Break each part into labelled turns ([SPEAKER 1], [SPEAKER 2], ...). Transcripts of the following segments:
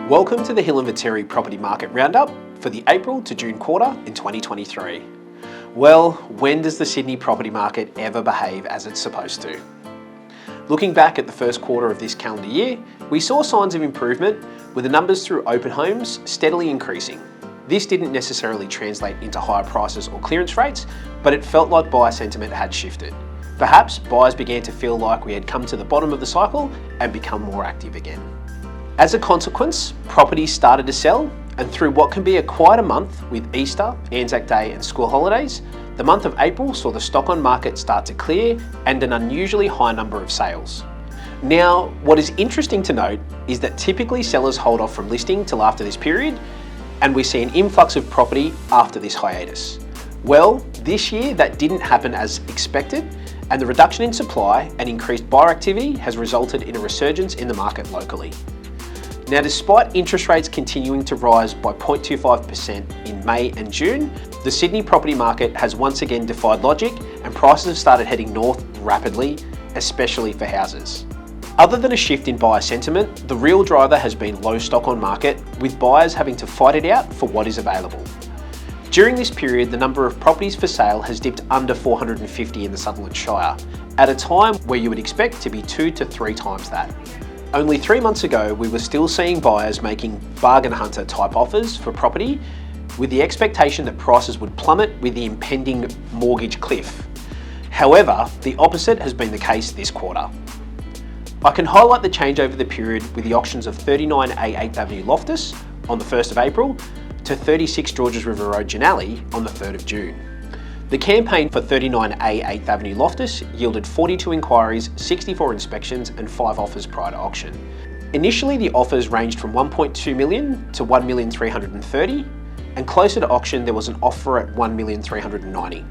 [SPEAKER 1] Welcome to the Hill Viteri Property Market Roundup for the April to June quarter in 2023. Well, when does the Sydney property market ever behave as it's supposed to? Looking back at the first quarter of this calendar year, we saw signs of improvement with the numbers through open homes steadily increasing. This didn't necessarily translate into higher prices or clearance rates, but it felt like buyer sentiment had shifted. Perhaps buyers began to feel like we had come to the bottom of the cycle and become more active again. As a consequence, properties started to sell, and through what can be a quieter month with Easter, Anzac Day and school holidays, the month of April saw the stock on market start to clear and an unusually high number of sales. Now, what is interesting to note is that typically sellers hold off from listing till after this period, and we see an influx of property after this hiatus. Well, this year that didn't happen as expected, and the reduction in supply and increased buyer activity has resulted in a resurgence in the market locally. Now, despite interest rates continuing to rise by 0.25% in May and June, the Sydney property market has once again defied logic and prices have started heading north rapidly, especially for houses. Other than a shift in buyer sentiment, the real driver has been low stock on market, with buyers having to fight it out for what is available. During this period, the number of properties for sale has dipped under 450 in the Sutherland Shire, at a time where you would expect to be 2 to 3 times that. Only 3 months ago, we were still seeing buyers making bargain hunter type offers for property with the expectation that prices would plummet with the impending mortgage cliff. However, the opposite has been the case this quarter. I can highlight the change over the period with the auctions of 39A 8th Avenue Loftus on the 1st of April to 36 Georges River Road Janali on the 3rd of June. The campaign for 39A 8th Avenue Loftus yielded 42 inquiries, 64 inspections and 5 offers prior to auction. Initially, the offers ranged from 1.2 million to 1,330,000, and closer to auction there was an offer at 1,390,000.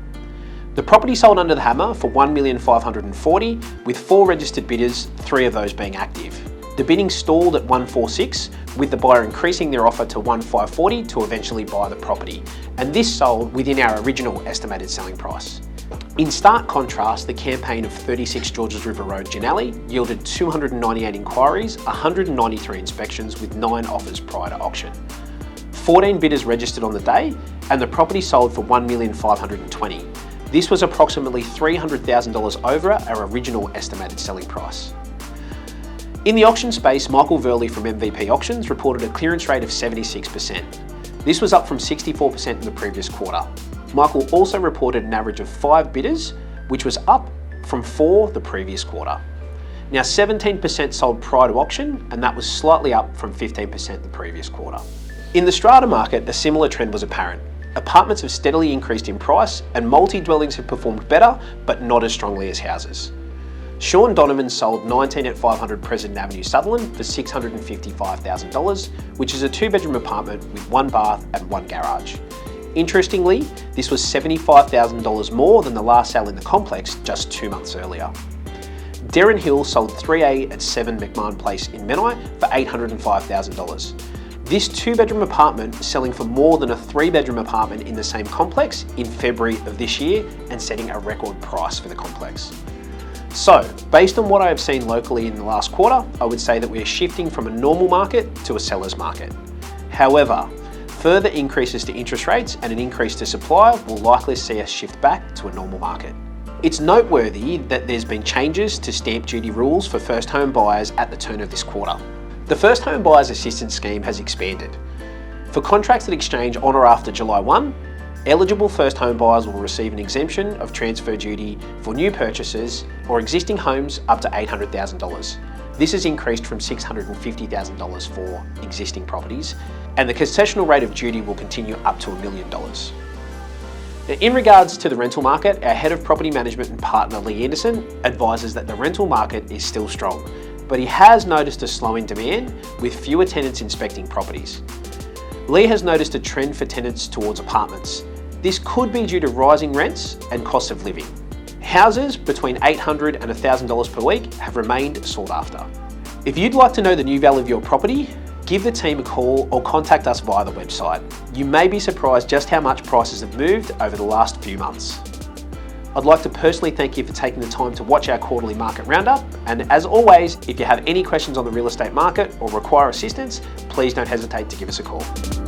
[SPEAKER 1] The property sold under the hammer for 1,540,000 with 4 registered bidders, 3 of those being active. The bidding stalled at 146, with the buyer increasing their offer to 1,540 to eventually buy the property, and this sold within our original estimated selling price. In stark contrast, the campaign of 36 Georges River Road Janali yielded 298 inquiries, 193 inspections with 9 offers prior to auction. 14 bidders registered on the day, and the property sold for 1,520,000. This was approximately $300,000 over our original estimated selling price. In the auction space, Michael Verley from MVP Auctions reported a clearance rate of 76%. This was up from 64% in the previous quarter. Michael also reported an average of 5 bidders, which was up from 4 the previous quarter. Now, 17% sold prior to auction, and that was slightly up from 15% the previous quarter. In the strata market, a similar trend was apparent. Apartments have steadily increased in price, and multi-dwellings have performed better, but not as strongly as houses. Sean Donovan sold 19 at 500 President Avenue Sutherland for $655,000, which is a 2-bedroom apartment with 1 bath and 1 garage. Interestingly, this was $75,000 more than the last sale in the complex just 2 months earlier. Darren Hill sold 3A at 7 McMahon Place in Menai for $805,000. This 2-bedroom apartment is selling for more than a 3-bedroom apartment in the same complex in February of this year and setting a record price for the complex. So, based on what I have seen locally in the last quarter, I would say that we are shifting from a normal market to a seller's market. However, further increases to interest rates and an increase to supply will likely see us shift back to a normal market. It's noteworthy that there's been changes to stamp duty rules for first home buyers at the turn of this quarter. The First Home Buyers Assistance Scheme has expanded. For contracts that exchange on or after July 1, eligible first home buyers will receive an exemption of transfer duty for new purchases or existing homes up to $800,000. This has increased from $650,000 for existing properties, and the concessional rate of duty will continue up to $1 million. Now, in regards to the rental market, our Head of Property Management and partner Lee Anderson advises that the rental market is still strong, but he has noticed a slowing demand with fewer tenants inspecting properties. Lee has noticed a trend for tenants towards apartments. This could be due to rising rents and costs of living. Houses between $800 and $1,000 per week have remained sought after. If you'd like to know the new value of your property, give the team a call or contact us via the website. You may be surprised just how much prices have moved over the last few months. I'd like to personally thank you for taking the time to watch our quarterly market roundup. And as always, if you have any questions on the real estate market or require assistance, please don't hesitate to give us a call.